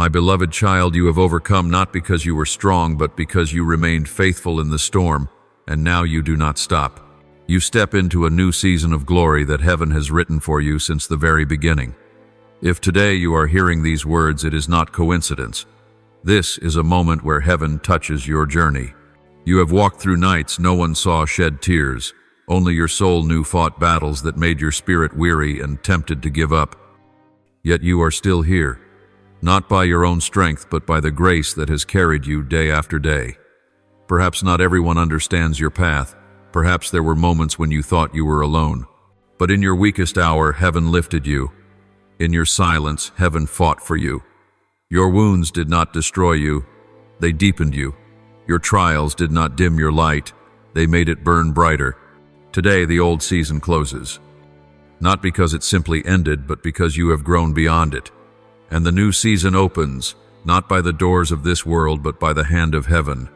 My beloved child, you have overcome not because you were strong, but because you remained faithful in the storm, and now you do not stop. You step into a new season of glory that heaven has written for you since the very beginning. If today you are hearing these words, it is not coincidence. This is a moment where heaven touches your journey. You have walked through nights no one saw shed tears. Only your soul knew fought battles that made your spirit weary and tempted to give up. Yet you are still here. Not by your own strength, but by the grace that has carried you day after day. Perhaps not everyone understands your path. Perhaps there were moments when you thought you were alone. But in your weakest hour, heaven lifted you. In your silence, heaven fought for you. Your wounds did not destroy you. They deepened you. Your trials did not dim your light. They made it burn brighter. Today, the old season closes. Not because it simply ended, but because you have grown beyond it. And the new season opens, not by the doors of this world, but by the hand of heaven.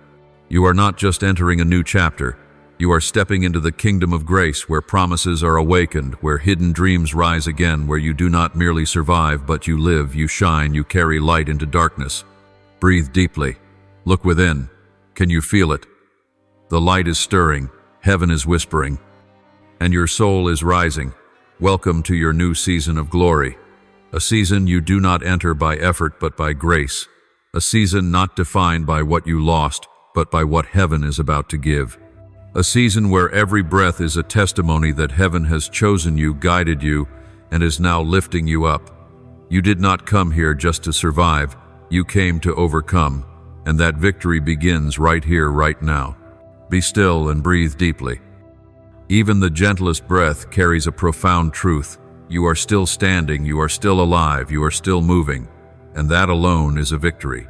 You are not just entering a new chapter. You are stepping into the kingdom of grace, where promises are awakened, where hidden dreams rise again, where you do not merely survive, but you live, you shine, you carry light into darkness. Breathe deeply. Look within. Can you feel it? The light is stirring. Heaven is whispering. And your soul is rising. Welcome to your new season of glory. A season you do not enter by effort, but by grace. A season not defined by what you lost, but by what heaven is about to give. A season where every breath is a testimony that heaven has chosen you, guided you, and is now lifting you up. You did not come here just to survive. You came to overcome, and that victory begins right here, right now. Be still and breathe deeply. Even the gentlest breath carries a profound truth. You are still standing, you are still alive, you are still moving, and that alone is a victory.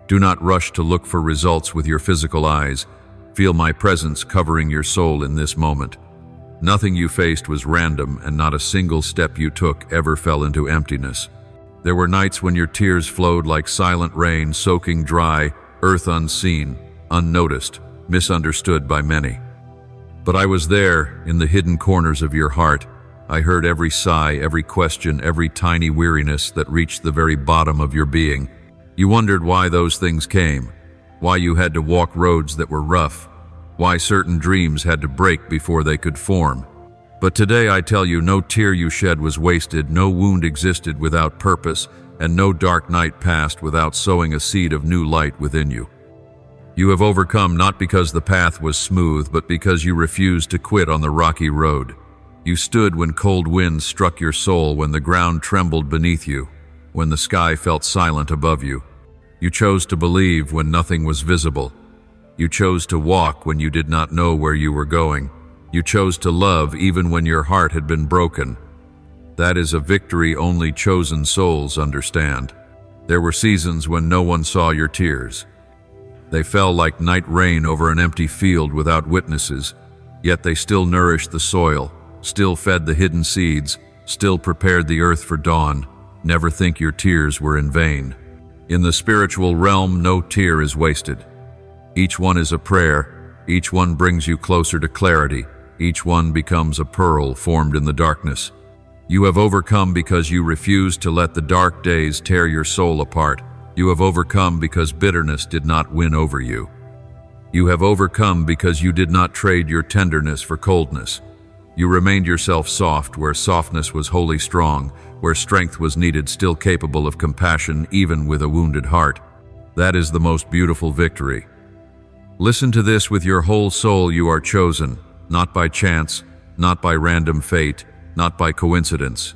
Do not rush to look for results with your physical eyes. Feel my presence covering your soul in this moment. Nothing you faced was random, and not a single step you took ever fell into emptiness. There were nights when your tears flowed like silent rain, soaking dry, earth unseen, unnoticed, misunderstood by many. But I was there, in the hidden corners of your heart. I heard every sigh, every question, every tiny weariness that reached the very bottom of your being. You wondered why those things came, why you had to walk roads that were rough, why certain dreams had to break before they could form. But today I tell you, no tear you shed was wasted, no wound existed without purpose, and no dark night passed without sowing a seed of new light within you. You have overcome not because the path was smooth, but because you refused to quit on the rocky road. You stood when cold winds struck your soul, when the ground trembled beneath you, when the sky felt silent above you. You chose to believe when nothing was visible. You chose to walk when you did not know where you were going. You chose to love even when your heart had been broken. That is a victory only chosen souls understand. There were seasons when no one saw your tears. They fell like night rain over an empty field without witnesses, yet they still nourished the soil, still fed the hidden seeds, still prepared the earth for dawn. Never think your tears were in vain. In the spiritual realm, no tear is wasted. Each one is a prayer. Each one brings you closer to clarity. Each one becomes a pearl formed in the darkness. You have overcome because you refused to let the dark days tear your soul apart. You have overcome because bitterness did not win over you. You have overcome because you did not trade your tenderness for coldness. You remained yourself soft where softness was wholly strong, where strength was needed, still capable of compassion even with a wounded heart. That is the most beautiful victory. Listen to this with your whole soul. You are chosen, not by chance, not by random fate, not by coincidence.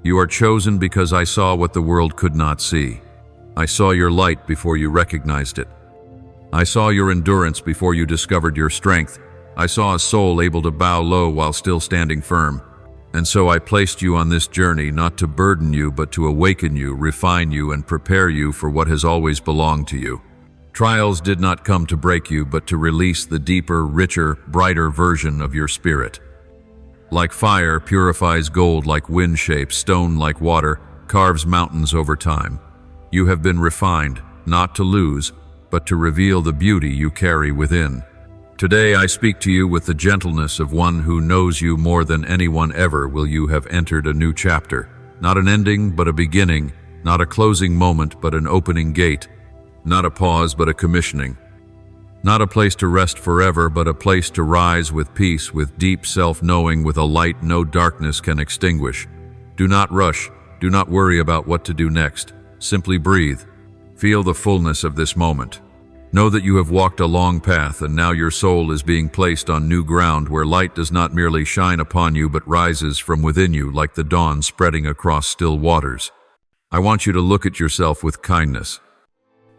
You are chosen because I saw what the world could not see. I saw your light before you recognized it. I saw your endurance before you discovered your strength. I saw a soul able to bow low while still standing firm. And so I placed you on this journey not to burden you, but to awaken you, refine you, and prepare you for what has always belonged to you. Trials did not come to break you, but to release the deeper, richer, brighter version of your spirit. Like fire purifies gold, like wind shapes stone, like water carves mountains over time. You have been refined, not to lose, but to reveal the beauty you carry within. Today I speak to you with the gentleness of one who knows you more than anyone ever. Will you have entered a new chapter, not an ending, but a beginning, Not a closing moment, but an opening gate. Not a pause, but a commissioning. Not a place to rest forever, but a place to rise with peace, with deep self-knowing, with a light no darkness can extinguish. Do not rush. Do not worry about what to do next. Simply breathe. Feel the fullness of this moment. Know that you have walked a long path, and now your soul is being placed on new ground where light does not merely shine upon you but rises from within you like the dawn spreading across still waters. I want you to look at yourself with kindness.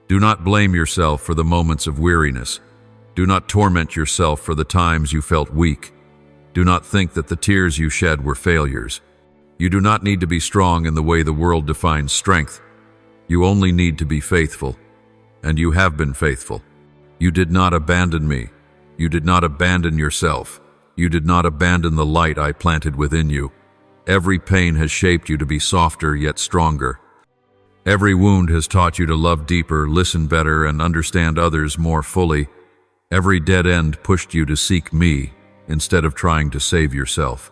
Do not blame yourself for the moments of weariness. Do not torment yourself for the times you felt weak. Do not think that the tears you shed were failures. You do not need to be strong in the way the world defines strength. You only need to be faithful. And you have been faithful. You did not abandon me. You did not abandon yourself. You did not abandon the light I planted within you. Every pain has shaped you to be softer yet stronger. Every wound has taught you to love deeper, listen better, and understand others more fully. Every dead end pushed you to seek me instead of trying to save yourself.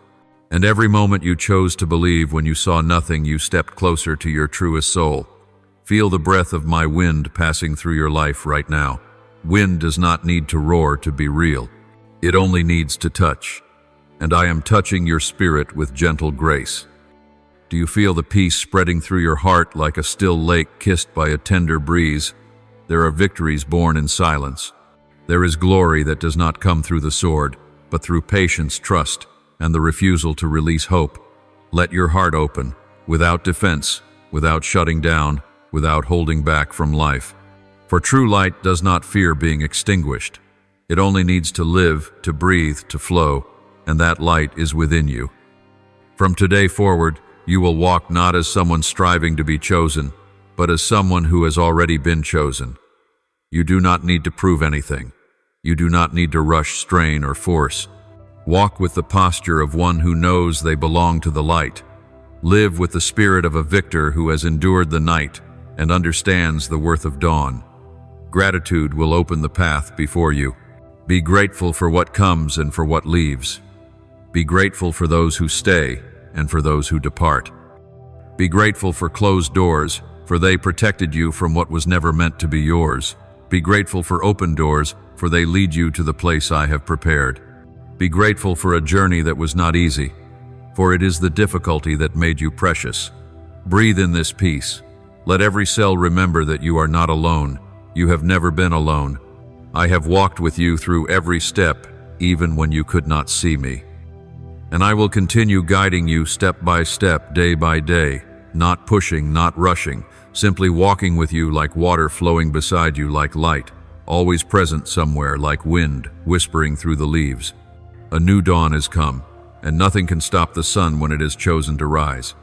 And every moment you chose to believe when you saw nothing, you stepped closer to your truest soul. Feel the breath of my wind passing through your life right now. Wind does not need to roar to be real. It only needs to touch. And I am touching your spirit with gentle grace. Do you feel the peace spreading through your heart like a still lake kissed by a tender breeze? There are victories born in silence. There is glory that does not come through the sword, but through patience, trust, and the refusal to release hope. Let your heart open, without defense, without shutting down, without holding back from life. For true light does not fear being extinguished. It only needs to live, to breathe, to flow, and that light is within you. From today forward, you will walk not as someone striving to be chosen, but as someone who has already been chosen. You do not need to prove anything. You do not need to rush, strain, or force. Walk with the posture of one who knows they belong to the light. Live with the spirit of a victor who has endured the night and understands the worth of dawn. Gratitude will open the path before you. Be grateful for what comes and for what leaves. Be grateful for those who stay and for those who depart. Be grateful for closed doors, for they protected you from what was never meant to be yours. Be grateful for open doors, for they lead you to the place I have prepared. Be grateful for a journey that was not easy, for it is the difficulty that made you precious. Breathe in this peace. Let every cell remember that you are not alone. You have never been alone. I have walked with you through every step, even when you could not see me. And I will continue guiding you step by step, day by day, not pushing, not rushing, simply walking with you like water flowing beside you like light, always present somewhere like wind whispering through the leaves. A new dawn has come, and nothing can stop the sun when it has chosen to rise.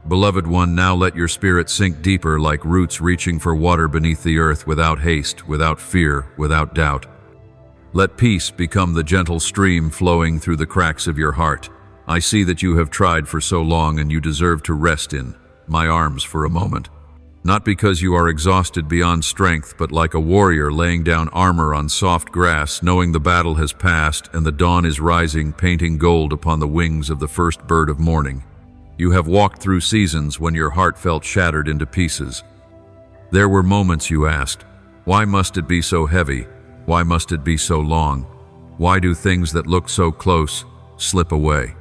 Beloved one, now let your spirit sink deeper like roots reaching for water beneath the earth without haste, without fear, without doubt. Let peace become the gentle stream flowing through the cracks of your heart. I see that you have tried for so long and you deserve to rest in my arms for a moment. Not because you are exhausted beyond strength, but like a warrior laying down armor on soft grass, knowing the battle has passed and the dawn is rising, painting gold upon the wings of the first bird of morning. You have walked through seasons when your heart felt shattered into pieces. There were moments you asked, why must it be so heavy? Why must it be so long? Why do things that look so close slip away?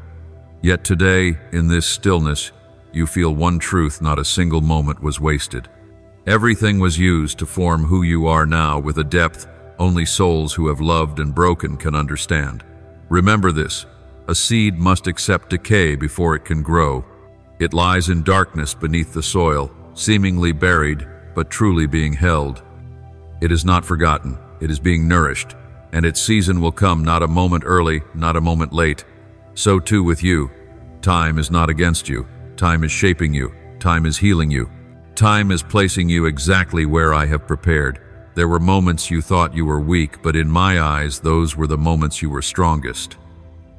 Yet today, in this stillness, you feel one truth: not a single moment was wasted. Everything was used to form who you are now with a depth only souls who have loved and broken can understand. Remember this: a seed must accept decay before it can grow. It lies in darkness beneath the soil, seemingly buried, but truly being held. It is not forgotten, it is being nourished, and its season will come, not a moment early, not a moment late. So too with you. Time is not against you. Time is shaping you. Time is healing you. Time is placing you exactly where I have prepared. There were moments you thought you were weak, but in my eyes, those were the moments you were strongest.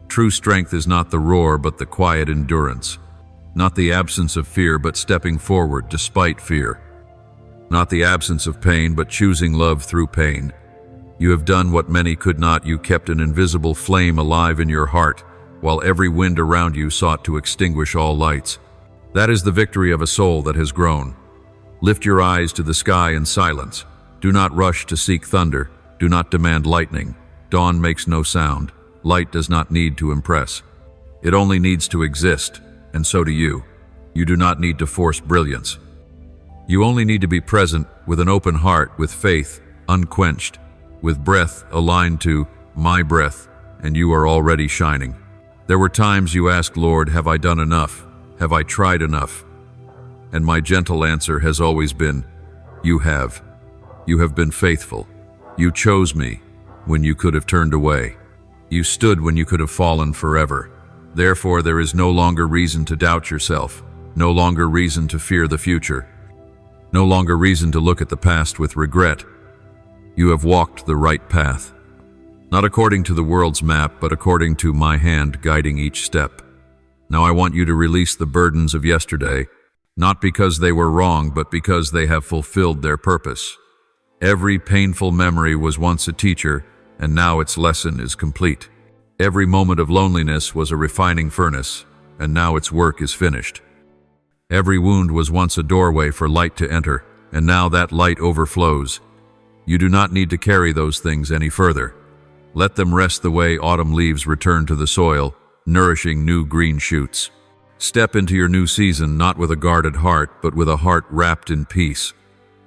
True strength is not the roar, but the quiet endurance. Not the absence of fear, but stepping forward despite fear. Not the absence of pain, but choosing love through pain. You have done what many could not. You kept an invisible flame alive in your heart, while every wind around you sought to extinguish all lights. That is the victory of a soul that has grown. Lift your eyes to the sky in silence. Do not rush to seek thunder. Do not demand lightning. Dawn makes no sound. Light does not need to impress. It only needs to exist, and so do you. You do not need to force brilliance. You only need to be present with an open heart, with faith unquenched, with breath aligned to my breath, and you are already shining. There were times you asked, Lord, have I done enough? Have I tried enough? And my gentle answer has always been, you have. You have been faithful. You chose me when you could have turned away. You stood when you could have fallen forever. Therefore, there is no longer reason to doubt yourself, no longer reason to fear the future, no longer reason to look at the past with regret. You have walked the right path, not according to the world's map, but according to my hand guiding each step. Now I want you to release the burdens of yesterday, not because they were wrong, but because they have fulfilled their purpose. Every painful memory was once a teacher, and now its lesson is complete. Every moment of loneliness was a refining furnace, and now its work is finished. Every wound was once a doorway for light to enter, and now that light overflows. You do not need to carry those things any further. Let them rest the way autumn leaves return to the soil, nourishing new green shoots. Step into your new season not with a guarded heart, but with a heart wrapped in peace.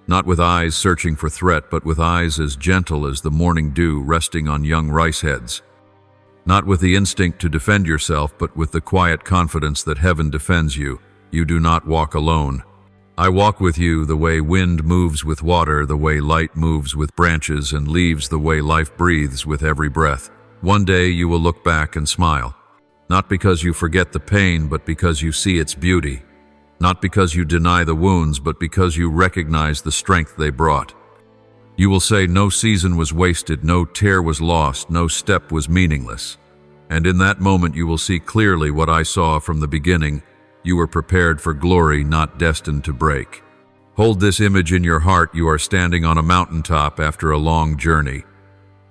Not with eyes searching for threat, but with eyes as gentle as the morning dew resting on young rice heads. Not with the instinct to defend yourself, but with the quiet confidence that heaven defends you. You do not walk alone. I walk with you the way wind moves with water, the way light moves with branches and leaves, the way life breathes with every breath. One day you will look back and smile. Not because you forget the pain, but because you see its beauty. Not because you deny the wounds, but because you recognize the strength they brought. You will say, no season was wasted, no tear was lost, no step was meaningless. And in that moment you will see clearly what I saw from the beginning. You were prepared for glory, not destined to break. Hold this image in your heart. You are standing on a mountaintop after a long journey.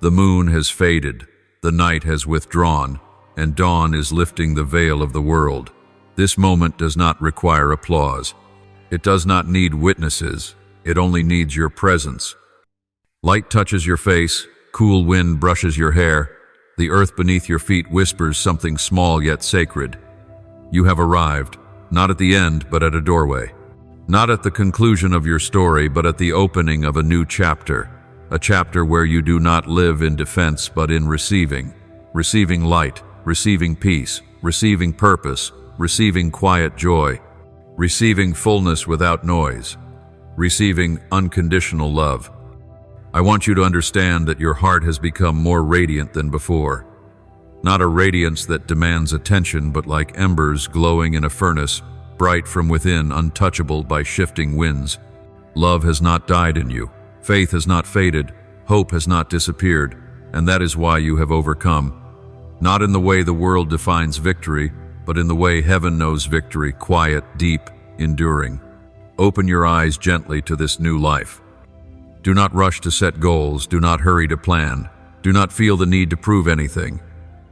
The moon has faded, the night has withdrawn, and dawn is lifting the veil of the world. This moment does not require applause. It does not need witnesses. It only needs your presence. Light touches your face, cool wind brushes your hair, the earth beneath your feet whispers something small yet sacred. You have arrived, not at the end, but at a doorway. Not at the conclusion of your story, but at the opening of a new chapter. A chapter where you do not live in defense, but in receiving. Receiving light, receiving peace, receiving purpose, receiving quiet joy, receiving fullness without noise, receiving unconditional love. I want you to understand that your heart has become more radiant than before. Not a radiance that demands attention, but like embers glowing in a furnace, bright from within, untouchable by shifting winds. Love has not died in you. Faith has not faded. Hope has not disappeared. And that is why you have overcome. Not in the way the world defines victory, but in the way heaven knows victory, quiet, deep, enduring. Open your eyes gently to this new life. Do not rush to set goals. Do not hurry to plan. Do not feel the need to prove anything.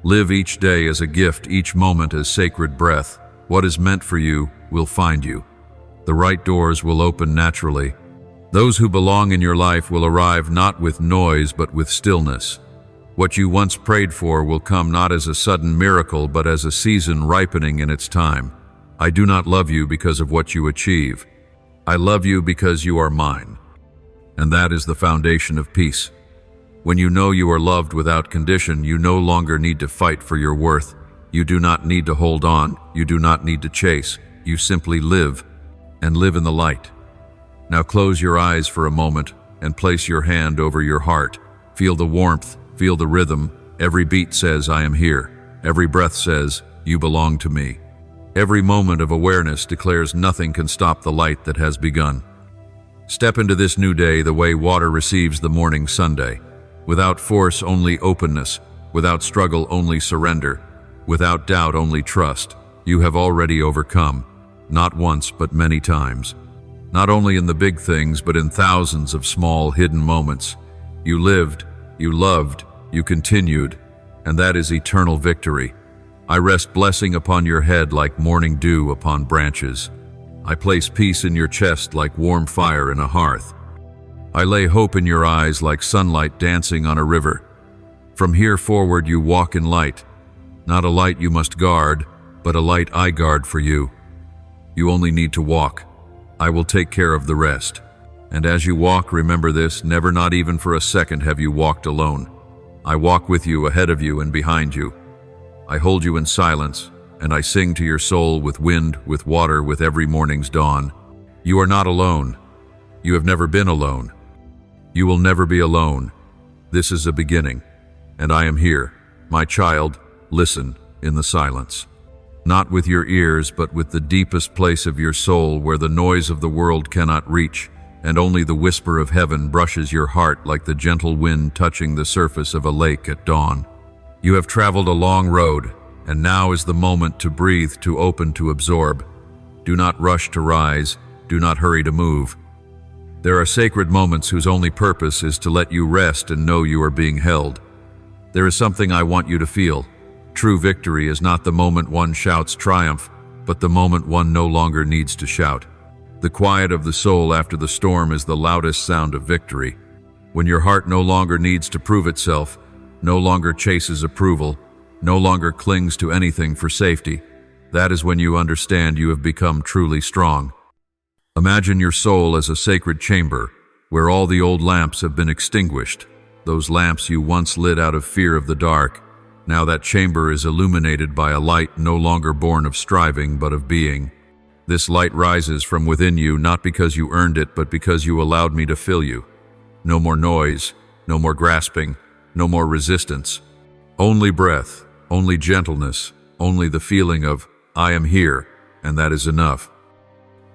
Live each day as a gift, each moment as sacred breath. What is meant for you will find you. The right doors will open naturally. Those who belong in your life will arrive not with noise, but with stillness. What you once prayed for will come not as a sudden miracle, but as a season ripening in its time. I do not love you because of what you achieve. I love you because you are mine. And that is the foundation of peace. When you know you are loved without condition, you no longer need to fight for your worth. You do not need to hold on. You do not need to chase. You simply live, and live in the light. Now close your eyes for a moment and place your hand over your heart. Feel the warmth, feel the rhythm. Every beat says, I am here. Every breath says, you belong to me. Every moment of awareness declares nothing can stop the light that has begun. Step into this new day the way water receives the morning sunday. Without force, only openness. Without struggle, only surrender. Without doubt, only trust. You have already overcome. Not once, but many times. Not only in the big things, but in thousands of small, hidden moments. You lived, you loved, you continued, and that is eternal victory. I rest blessing upon your head like morning dew upon branches. I place peace in your chest like warm fire in a hearth. I lay hope in your eyes like sunlight dancing on a river. From here forward you walk in light, not a light you must guard, but a light I guard for you. You only need to walk. I will take care of the rest. And as you walk, remember this, never, not even for a second, have you walked alone. I walk with you, ahead of you and behind you. I hold you in silence, and I sing to your soul with wind, with water, with every morning's dawn. You are not alone. You have never been alone. You will never be alone. This is a beginning, and I am here. My child, listen in the silence. Not with your ears, but with the deepest place of your soul where the noise of the world cannot reach, and only the whisper of heaven brushes your heart like the gentle wind touching the surface of a lake at dawn. You have traveled a long road, and now is the moment to breathe, to open, to absorb. Do not rush to rise. Do not hurry to move. There are sacred moments whose only purpose is to let you rest and know you are being held. There is something I want you to feel. True victory is not the moment one shouts triumph, but the moment one no longer needs to shout. The quiet of the soul after the storm is the loudest sound of victory. When your heart no longer needs to prove itself, no longer chases approval, no longer clings to anything for safety, that is when you understand you have become truly strong. Imagine your soul as a sacred chamber where all the old lamps have been extinguished. Those lamps you once lit out of fear of the dark. Now that chamber is illuminated by a light no longer born of striving but of being. This light rises from within you not because you earned it but because you allowed me to fill you. No more noise, no more grasping, no more resistance. Only breath, only gentleness, only the feeling of, I am here, and that is enough.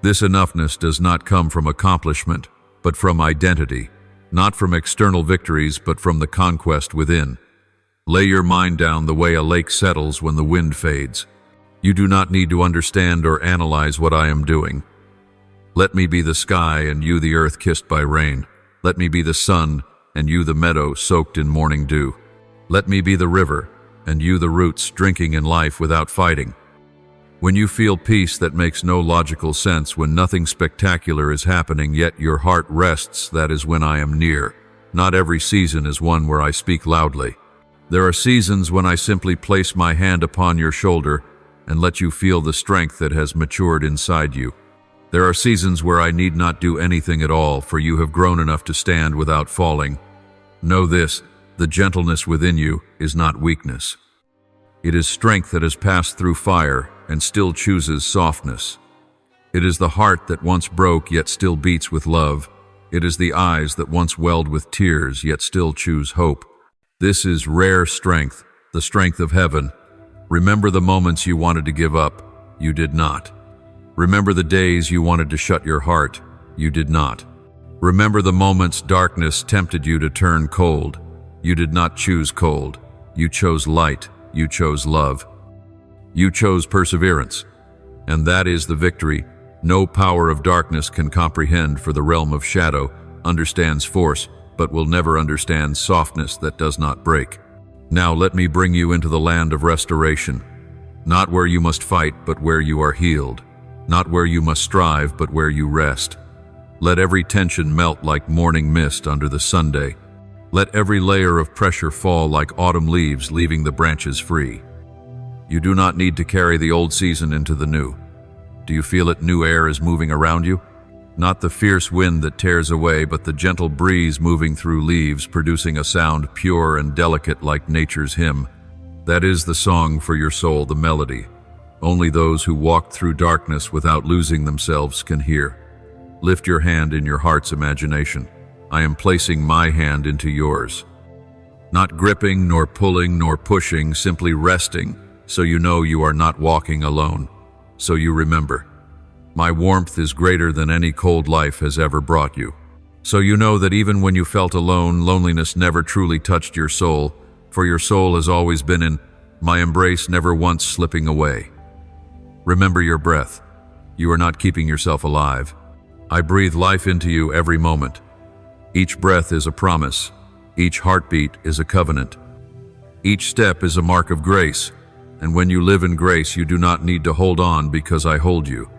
This enoughness does not come from accomplishment, but from identity, not from external victories, but from the conquest within. Lay your mind down the way a lake settles when the wind fades. You do not need to understand or analyze what I am doing. Let me be the sky and you the earth kissed by rain. Let me be the sun and you the meadow soaked in morning dew. Let me be the river and you the roots drinking in life without fighting. When you feel peace that makes no logical sense, when nothing spectacular is happening yet your heart rests, that is when I am near. Not every season is one where I speak loudly. There are seasons when I simply place my hand upon your shoulder and let you feel the strength that has matured inside you. There are seasons where I need not do anything at all, for you have grown enough to stand without falling. Know this, the gentleness within you is not weakness. It is strength that has passed through fire and still chooses softness. It is the heart that once broke yet still beats with love. It is the eyes that once welled with tears yet still choose hope. This is rare strength, the strength of heaven. Remember the moments you wanted to give up, you did not. Remember the days you wanted to shut your heart, you did not. Remember the moments darkness tempted you to turn cold. You did not choose cold. You chose light. You chose love. You chose perseverance. And that is the victory no power of darkness can comprehend, for the realm of shadow understands force, but will never understand softness that does not break. Now let me bring you into the land of restoration. Not where you must fight, but where you are healed. Not where you must strive, but where you rest. Let every tension melt like morning mist under the Sunday. Let every layer of pressure fall like autumn leaves, leaving the branches free. You do not need to carry the old season into the new. Do you feel it? New air is moving around you? Not the fierce wind that tears away, but the gentle breeze moving through leaves, producing a sound pure and delicate like nature's hymn. That is the song for your soul, the melody. Only those who walk through darkness without losing themselves can hear. Lift your hand in your heart's imagination. I am placing my hand into yours. Not gripping, nor pulling, nor pushing, simply resting, so you know you are not walking alone. So you remember. My warmth is greater than any cold life has ever brought you. So you know that even when you felt alone, loneliness never truly touched your soul, for your soul has always been in my embrace, never once slipping away. Remember your breath. You are not keeping yourself alive. I breathe life into you every moment. Each breath is a promise. Each heartbeat is a covenant. Each step is a mark of grace. And when you live in grace, you do not need to hold on because I hold you.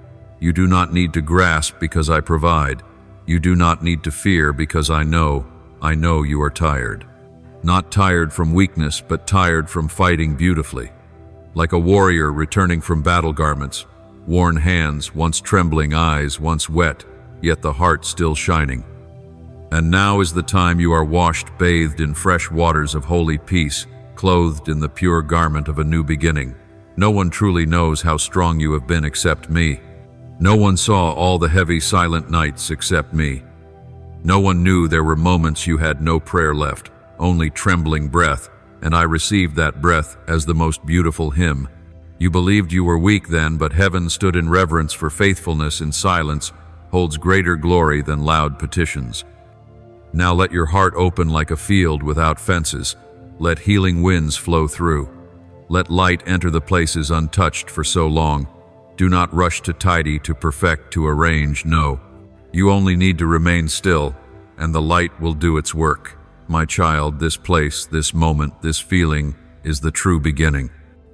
You do not need to grasp because I provide. You do not need to fear because I know you are tired. Not tired from weakness, but tired from fighting beautifully. Like a warrior returning from battle garments, worn hands, once trembling, eyes once wet, yet the heart still shining. And now is the time you are washed, bathed in fresh waters of holy peace, clothed in the pure garment of a new beginning. No one truly knows how strong you have been except me. No one saw all the heavy, silent nights except me. No one knew there were moments you had no prayer left, only trembling breath, and I received that breath as the most beautiful hymn. You believed you were weak then, but heaven stood in reverence, for faithfulness in silence holds greater glory than loud petitions. Now let your heart open like a field without fences. Let healing winds flow through. Let light enter the places untouched for so long. Do not rush to tidy, to perfect, to arrange. No, you only need to remain still, and the light will do its work. My child, this place, this moment, this feeling is the true beginning.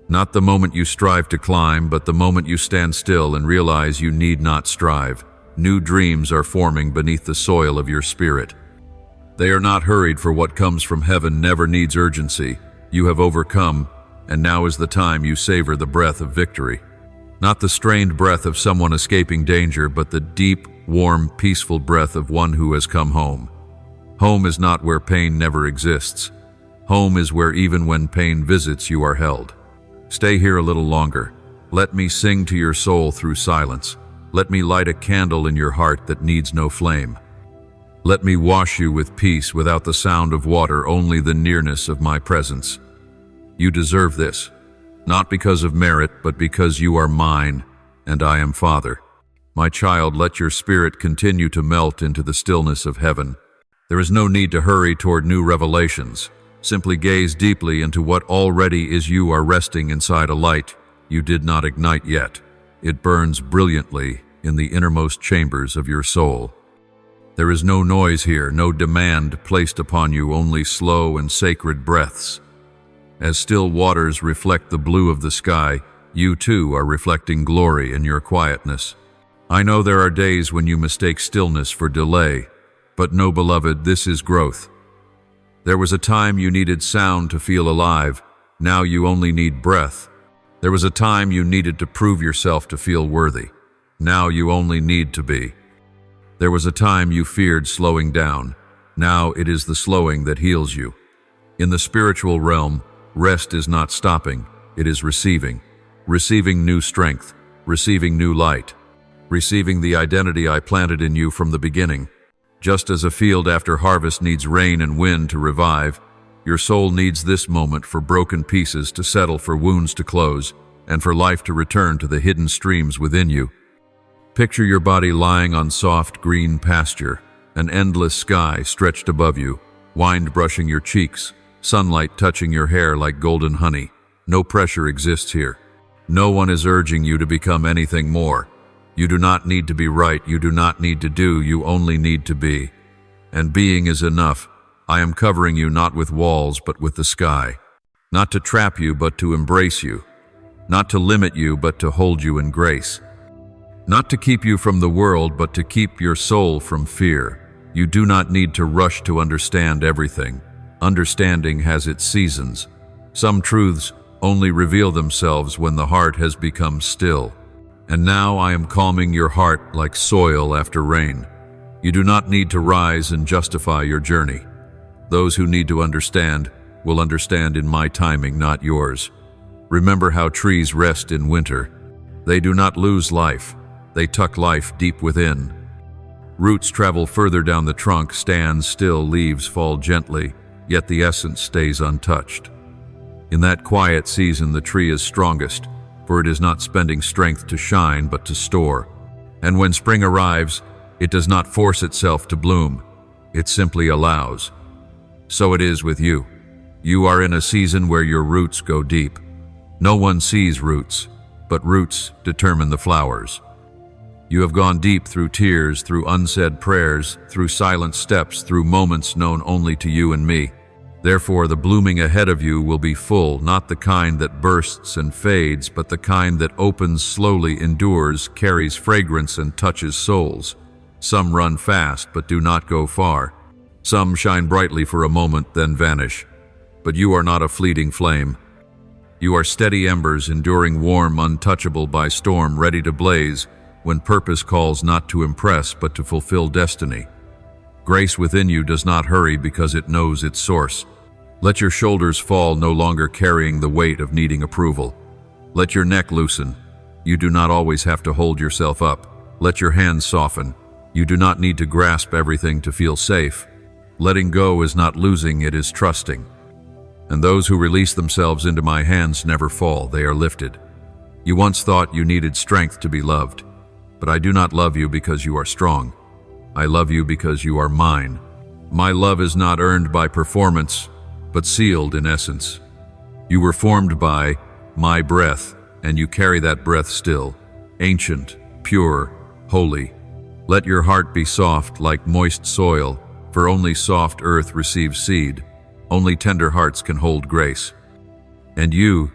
Not the moment you strive to climb, but the moment you stand still and realize you need not strive. New dreams are forming beneath the soil of your spirit. They are not hurried, for what comes from heaven never needs urgency. You have overcome, and now is the time you savor the breath of victory. Not the strained breath of someone escaping danger, but the deep, warm, peaceful breath of one who has come home. Home is not where pain never exists. Home is where even when pain visits, you are held. Stay here a little longer. Let me sing to your soul through silence. Let me light a candle in your heart that needs no flame. Let me wash you with peace without the sound of water, only the nearness of my presence. You deserve this, not because of merit, but because you are mine and I am Father. My child, let your spirit continue to melt into the stillness of heaven. There is no need to hurry toward new revelations. Simply gaze deeply into what already is. You are resting inside a light you did not ignite yet. It burns brilliantly in the innermost chambers of your soul. There is no noise here, no demand placed upon you, only slow and sacred breaths. As still waters reflect the blue of the sky, you too are reflecting glory in your quietness. I know there are days when you mistake stillness for delay, but no, beloved, this is growth. There was a time you needed sound to feel alive. Now you only need breath. There was a time you needed to prove yourself to feel worthy. Now you only need to be. There was a time you feared slowing down. Now it is the slowing that heals you. In the spiritual realm, rest is not stopping, it is receiving. Receiving new strength, receiving new light, receiving the identity I planted in you from the beginning. Just as a field after harvest needs rain and wind to revive, your soul needs this moment for broken pieces to settle, for wounds to close, and for life to return to the hidden streams within you. Picture your body lying on soft green pasture, an endless sky stretched above you, wind brushing your cheeks, sunlight touching your hair like golden honey. No pressure exists here. No one is urging you to become anything more. You do not need to be right, you do not need to do, you only need to be. And being is enough. I am covering you not with walls, but with the sky. Not to trap you, but to embrace you. Not to limit you, but to hold you in grace. Not to keep you from the world, but to keep your soul from fear. You do not need to rush to understand everything. Understanding has its seasons. Some truths only reveal themselves when the heart has become still. And now I am calming your heart like soil after rain. You do not need to rise and justify your journey. Those who need to understand will understand in my timing, not yours. Remember how trees rest in winter. They do not lose life. They tuck life deep within. Roots travel further down the trunk, stand still, leaves fall gently, yet the essence stays untouched. In that quiet season, the tree is strongest, for it is not spending strength to shine, but to store. And when spring arrives, it does not force itself to bloom. It simply allows. So it is with you. You are in a season where your roots go deep. No one sees roots, but roots determine the flowers. You have gone deep through tears, through unsaid prayers, through silent steps, through moments known only to you and me. Therefore, the blooming ahead of you will be full, not the kind that bursts and fades, but the kind that opens slowly, endures, carries fragrance, and touches souls. Some run fast, but do not go far. Some shine brightly for a moment, then vanish. But you are not a fleeting flame. You are steady embers, enduring warm, untouchable by storm, ready to blaze when purpose calls not to impress, but to fulfill destiny. Grace within you does not hurry because it knows its source. Let your shoulders fall, no longer carrying the weight of needing approval. Let your neck loosen. You do not always have to hold yourself up. Let your hands soften. You do not need to grasp everything to feel safe. Letting go is not losing, it is trusting. And those who release themselves into my hands never fall, they are lifted. You once thought you needed strength to be loved, but I do not love you because you are strong. I love you because you are mine. My love is not earned by performance, but sealed in essence. You were formed by my breath, and you carry that breath still, ancient, pure, holy. Let your heart be soft like moist soil, for only soft earth receives seed. Only tender hearts can hold grace. And you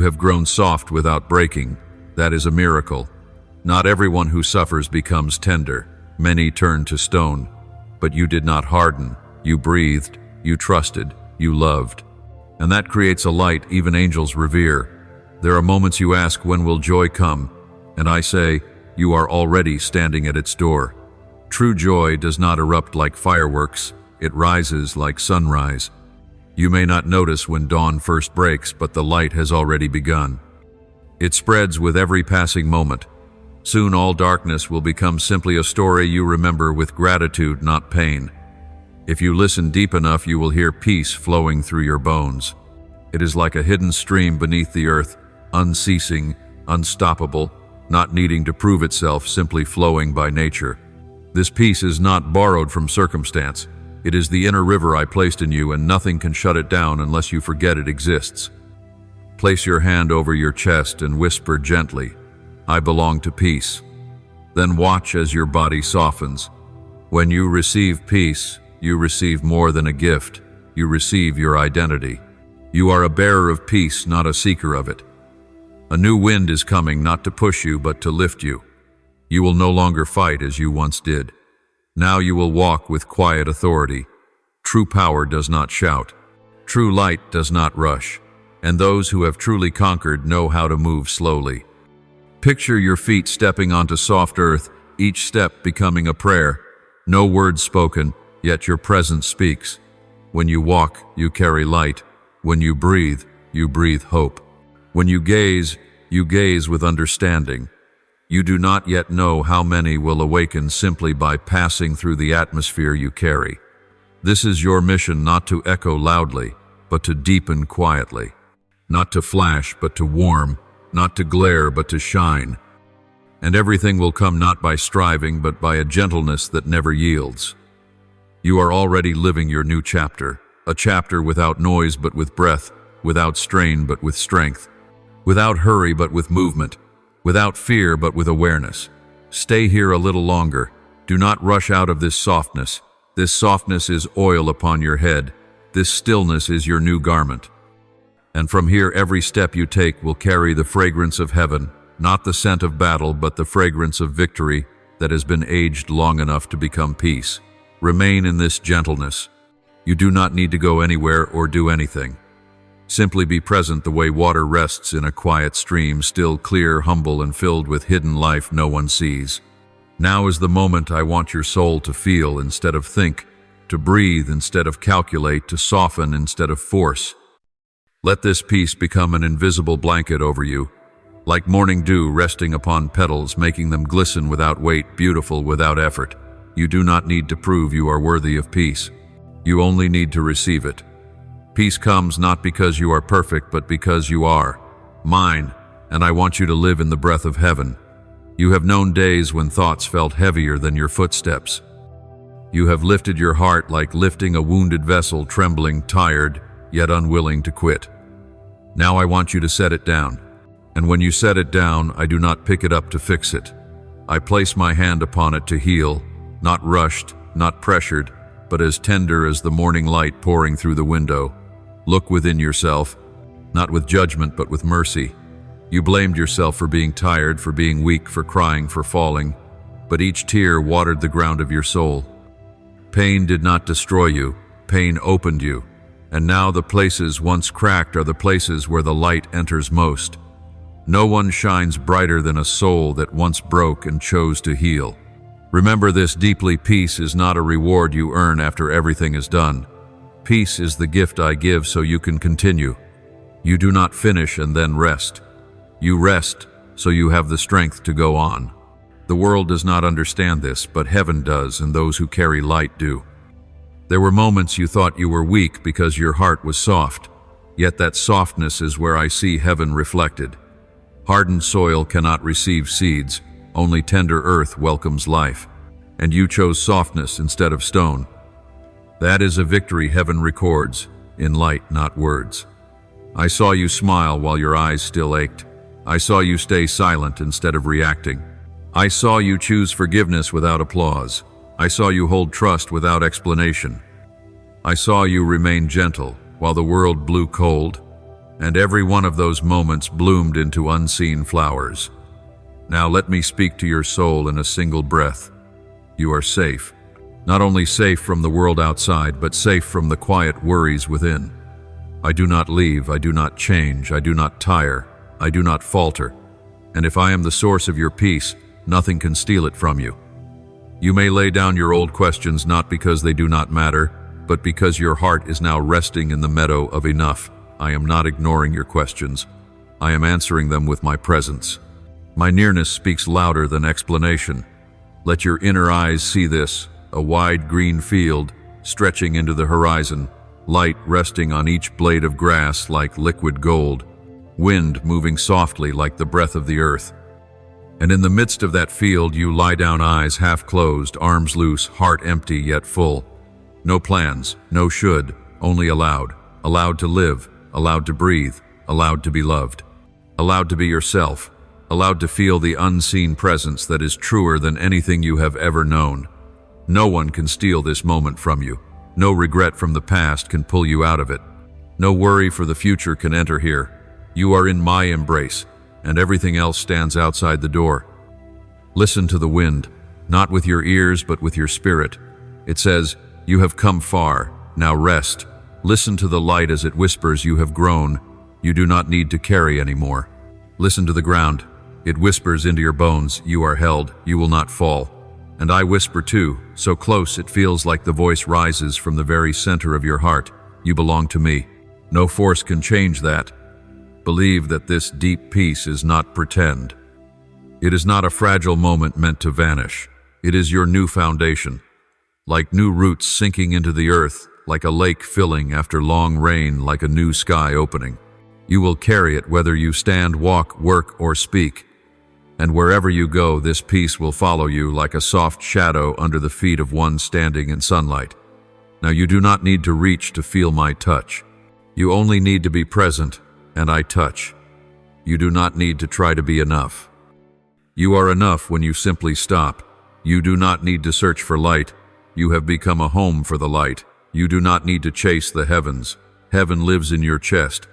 have grown soft without breaking. That is a miracle. Not everyone who suffers becomes tender. Many turn to stone. But you did not harden. You breathed. You trusted. You loved. And that creates a light even angels revere. There are moments you ask, when will joy come? And I say, you are already standing at its door. True joy does not erupt like fireworks. It rises like sunrise. You may not notice when dawn first breaks, but the light has already begun. It spreads with every passing moment. Soon all darkness will become simply a story you remember with gratitude, not pain. If you listen deep enough, you will hear peace flowing through your bones. It is like a hidden stream beneath the earth, unceasing, unstoppable, not needing to prove itself, simply flowing by nature. This peace is not borrowed from circumstance. It is the inner river I placed in you, and nothing can shut it down unless you forget it exists. Place your hand over your chest and whisper gently, I belong to peace. Then watch as your body softens. When you receive peace, you receive more than a gift. You receive your identity. You are a bearer of peace, not a seeker of it. A new wind is coming, not to push you, but to lift you. You will no longer fight as you once did. Now you will walk with quiet authority. True power does not shout. True light does not rush. And those who have truly conquered know how to move slowly. Picture your feet stepping onto soft earth, each step becoming a prayer. No words spoken, yet your presence speaks. When you walk, you carry light. When you breathe hope. When you gaze with understanding. You do not yet know how many will awaken simply by passing through the atmosphere you carry. This is your mission, not to echo loudly, but to deepen quietly. Not to flash, but to warm. Not to glare, but to shine. And everything will come not by striving, but by a gentleness that never yields. You are already living your new chapter, a chapter without noise but with breath, without strain but with strength, without hurry but with movement, without fear but with awareness. Stay here a little longer. Do not rush out of this softness. This softness is oil upon your head. This stillness is your new garment. And from here every step you take will carry the fragrance of heaven, not the scent of battle, but the fragrance of victory that has been aged long enough to become peace. Remain in this gentleness. You do not need to go anywhere or do anything. Simply be present the way water rests in a quiet stream, still, clear, humble, and filled with hidden life no one sees. Now is the moment I want your soul to feel instead of think, to breathe instead of calculate, to soften instead of force. Let this peace become an invisible blanket over you, like morning dew resting upon petals, making them glisten without weight, beautiful without effort. You do not need to prove you are worthy of peace. You only need to receive it. Peace comes not because you are perfect, but because you are mine, and I want you to live in the breath of heaven. You have known days when thoughts felt heavier than your footsteps. You have lifted your heart like lifting a wounded vessel, trembling, tired, yet unwilling to quit. Now I want you to set it down. And when you set it down, I do not pick it up to fix it. I place my hand upon it to heal, not rushed, not pressured, but as tender as the morning light pouring through the window. Look within yourself, not with judgment but with mercy. You blamed yourself for being tired, for being weak, for crying, for falling, but each tear watered the ground of your soul. Pain did not destroy you, pain opened you, and now the places once cracked are the places where the light enters most. No one shines brighter than a soul that once broke and chose to heal. Remember this deeply: peace is not a reward you earn after everything is done. Peace is the gift I give so you can continue. You do not finish and then rest. You rest so you have the strength to go on. The world does not understand this, but heaven does, and those who carry light do. There were moments you thought you were weak because your heart was soft, yet that softness is where I see heaven reflected. Hardened soil cannot receive seeds, only tender earth welcomes life, and you chose softness instead of stone. That is a victory heaven records, in light, not words. I saw you smile while your eyes still ached. I saw you stay silent instead of reacting. I saw you choose forgiveness without applause. I saw you hold trust without explanation. I saw you remain gentle while the world blew cold, and every one of those moments bloomed into unseen flowers. Now let me speak to your soul in a single breath. You are safe. Not only safe from the world outside, but safe from the quiet worries within. I do not leave, I do not change, I do not tire, I do not falter. And if I am the source of your peace, nothing can steal it from you. You may lay down your old questions not because they do not matter, but because your heart is now resting in the meadow of enough. I am not ignoring your questions. I am answering them with my presence. My nearness speaks louder than explanation. Let your inner eyes see this, a wide green field stretching into the horizon, light resting on each blade of grass like liquid gold, wind moving softly like the breath of the earth. And in the midst of that field you lie down, eyes half closed, arms loose, heart empty yet full. No plans, no should, only allowed. Allowed to live, allowed to breathe, allowed to be loved. Allowed to be yourself, allowed to feel the unseen presence that is truer than anything you have ever known. No one can steal this moment from you. No regret from the past can pull you out of it. No worry for the future can enter here. You are in my embrace, and everything else stands outside the door. Listen to the wind, not with your ears but with your spirit. It says, "You have come far, now rest." Listen to the light as it whispers, "You have grown. You do not need to carry anymore." Listen to the ground. It whispers into your bones, "You are held, you will not fall." And I whisper too, so close it feels like the voice rises from the very center of your heart. "You belong to me." No force can change that. Believe that this deep peace is not pretend. It is not a fragile moment meant to vanish. It is your new foundation. Like new roots sinking into the earth, like a lake filling after long rain, like a new sky opening. You will carry it whether you stand, walk, work, or speak. And wherever you go, this peace will follow you like a soft shadow under the feet of one standing in sunlight. Now you do not need to reach to feel my touch. You only need to be present, and I touch. You do not need to try to be enough. You are enough when you simply stop. You do not need to search for light. You have become a home for the light. You do not need to chase the heavens. Heaven lives in your chest.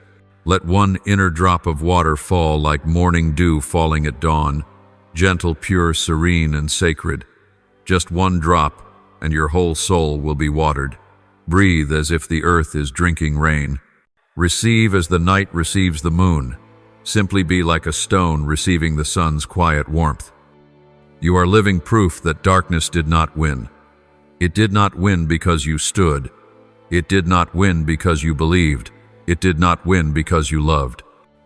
Let one inner drop of water fall like morning dew falling at dawn, gentle, pure, serene, and sacred. Just one drop, and your whole soul will be watered. Breathe as if the earth is drinking rain. Receive as the night receives the moon. Simply be like a stone receiving the sun's quiet warmth. You are living proof that darkness did not win. It did not win because you stood. It did not win because you believed. It did not win because you loved.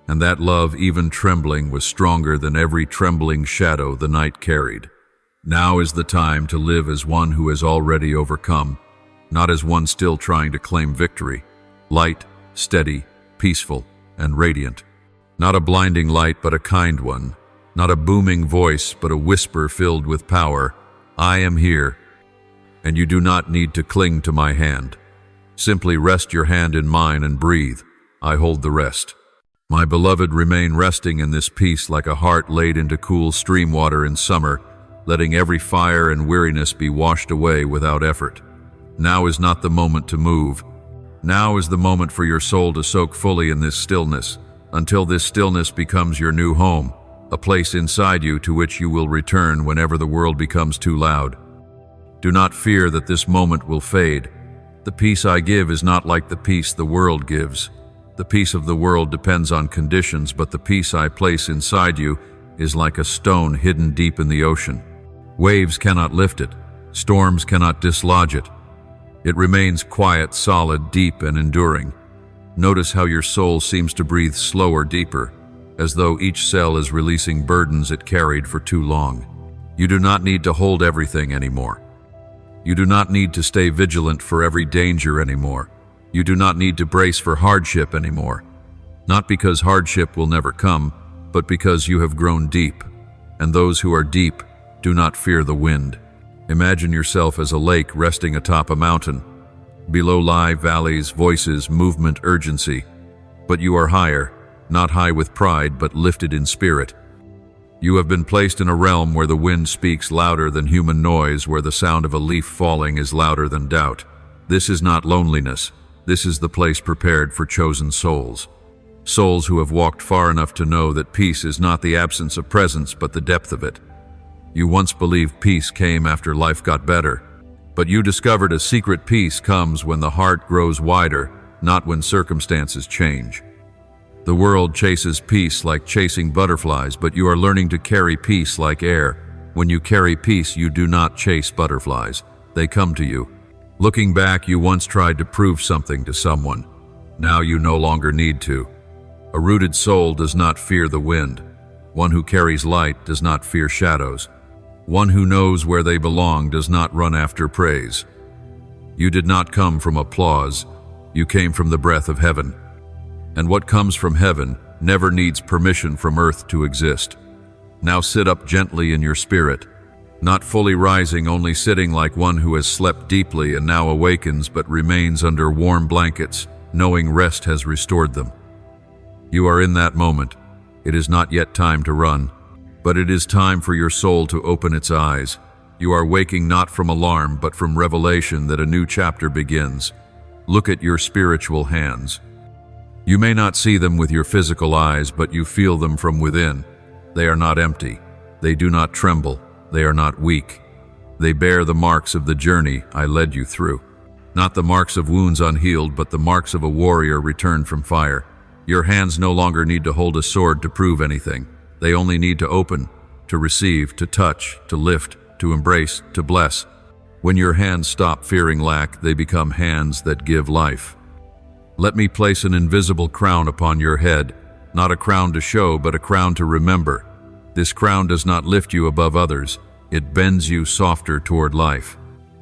And that love, even trembling, was stronger than every trembling shadow the night carried. Now is the time to live as one who has already overcome, not as one still trying to claim victory. Light, steady, peaceful, and radiant. Not a blinding light, but a kind one. Not a booming voice, but a whisper filled with power. I am here, and you do not need to cling to my hand. Simply rest your hand in mine and breathe. I hold the rest. My beloved, remain resting in this peace like a heart laid into cool stream water in summer, letting every fire and weariness be washed away without effort. Now is not the moment to move. Now is the moment for your soul to soak fully in this stillness, until this stillness becomes your new home, a place inside you to which you will return whenever the world becomes too loud. Do not fear that this moment will fade. The peace I give is not like the peace the world gives. The peace of the world depends on conditions, but the peace I place inside you is like a stone hidden deep in the ocean. Waves cannot lift it. Storms cannot dislodge it. It remains quiet, solid, deep, and enduring. Notice how your soul seems to breathe slower, deeper, as though each cell is releasing burdens it carried for too long. You do not need to hold everything anymore. You do not need to stay vigilant for every danger anymore. You do not need to brace for hardship anymore. Not because hardship will never come, but because you have grown deep, and those who are deep do not fear the wind. Imagine yourself as a lake resting atop a mountain. Below lie valleys, voices, movement, urgency. But you are higher, not high with pride, but lifted in spirit. You have been placed in a realm where the wind speaks louder than human noise, where the sound of a leaf falling is louder than doubt. This is not loneliness. This is the place prepared for chosen souls. Souls who have walked far enough to know that peace is not the absence of presence, but the depth of it. You once believed peace came after life got better, but you discovered a secret peace comes when the heart grows wider, not when circumstances change. The world chases peace like chasing butterflies, but you are learning to carry peace like air. When you carry peace, you do not chase butterflies. They come to you. Looking back, you once tried to prove something to someone. Now you no longer need to. A rooted soul does not fear the wind. One who carries light does not fear shadows. One who knows where they belong does not run after praise. You did not come from applause. You came from the breath of heaven. And what comes from heaven never needs permission from earth to exist. Now sit up gently in your spirit, not fully rising, only sitting like one who has slept deeply and now awakens but remains under warm blankets, knowing rest has restored them. You are in that moment. It is not yet time to run, but it is time for your soul to open its eyes. You are waking not from alarm, but from revelation that a new chapter begins. Look at your spiritual hands. You may not see them with your physical eyes, but you feel them from within. They are not empty. They do not tremble. They are not weak. They bear the marks of the journey I led you through. Not the marks of wounds unhealed, but the marks of a warrior returned from fire. Your hands no longer need to hold a sword to prove anything. They only need to open, to receive, to touch, to lift, to embrace, to bless. When your hands stop fearing lack, they become hands that give life. Let me place an invisible crown upon your head, not a crown to show, but a crown to remember. This crown does not lift you above others. It bends you softer toward life.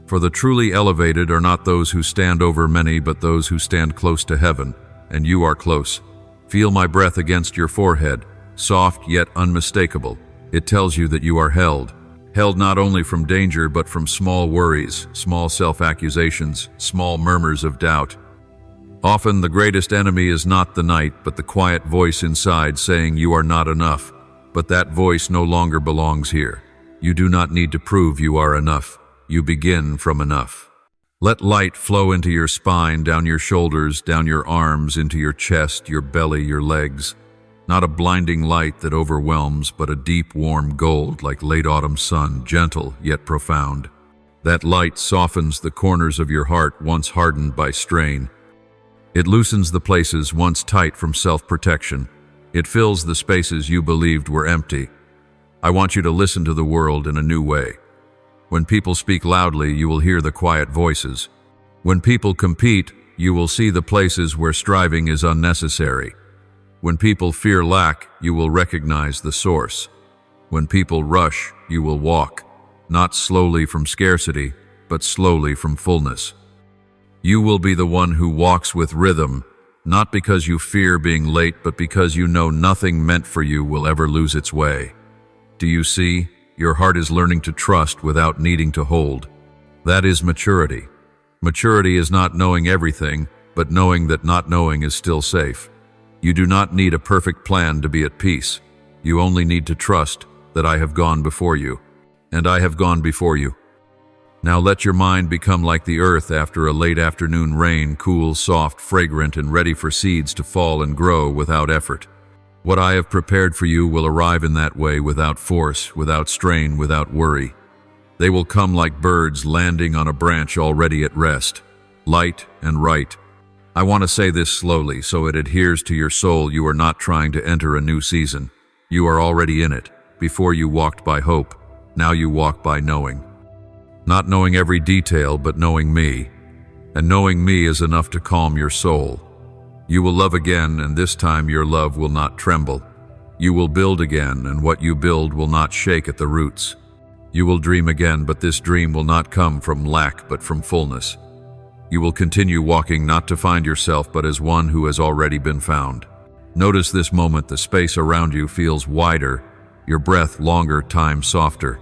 For the truly elevated are not those who stand over many, but those who stand close to heaven, and you are close. Feel my breath against your forehead, soft yet unmistakable. It tells you that you are held not only from danger, but from small worries, small self-accusations, small murmurs of doubt. Often the greatest enemy is not the night, but the quiet voice inside saying you are not enough. But that voice no longer belongs here. You do not need to prove you are enough. You begin from enough. Let light flow into your spine, down your shoulders, down your arms, into your chest, your belly, your legs. Not a blinding light that overwhelms, but a deep, warm gold like late autumn sun, gentle yet profound. That light softens the corners of your heart once hardened by strain. It loosens the places once tight from self-protection. It fills the spaces you believed were empty. I want you to listen to the world in a new way. When people speak loudly, you will hear the quiet voices. When people compete, you will see the places where striving is unnecessary. When people fear lack, you will recognize the source. When people rush, you will walk, not slowly from scarcity, but slowly from fullness. You will be the one who walks with rhythm, not because you fear being late, but because you know nothing meant for you will ever lose its way. Do you see? Your heart is learning to trust without needing to hold. That is maturity. Maturity is not knowing everything, but knowing that not knowing is still safe. You do not need a perfect plan to be at peace. You only need to trust that I have gone before you, and I have gone before you. Now let your mind become like the earth after a late afternoon rain, cool, soft, fragrant, and ready for seeds to fall and grow without effort. What I have prepared for you will arrive in that way, without force, without strain, without worry. They will come like birds landing on a branch already at rest, light and right. I want to say this slowly so it adheres to your soul. You are not trying to enter a new season. You are already in it. Before you walked by hope, now you walk by knowing. Not knowing every detail, but knowing me. And knowing me is enough to calm your soul. You will love again, and this time your love will not tremble. You will build again, and what you build will not shake at the roots. You will dream again, but this dream will not come from lack, but from fullness. You will continue walking not to find yourself, but as one who has already been found. Notice this moment, the space around you feels wider, your breath longer, time softer.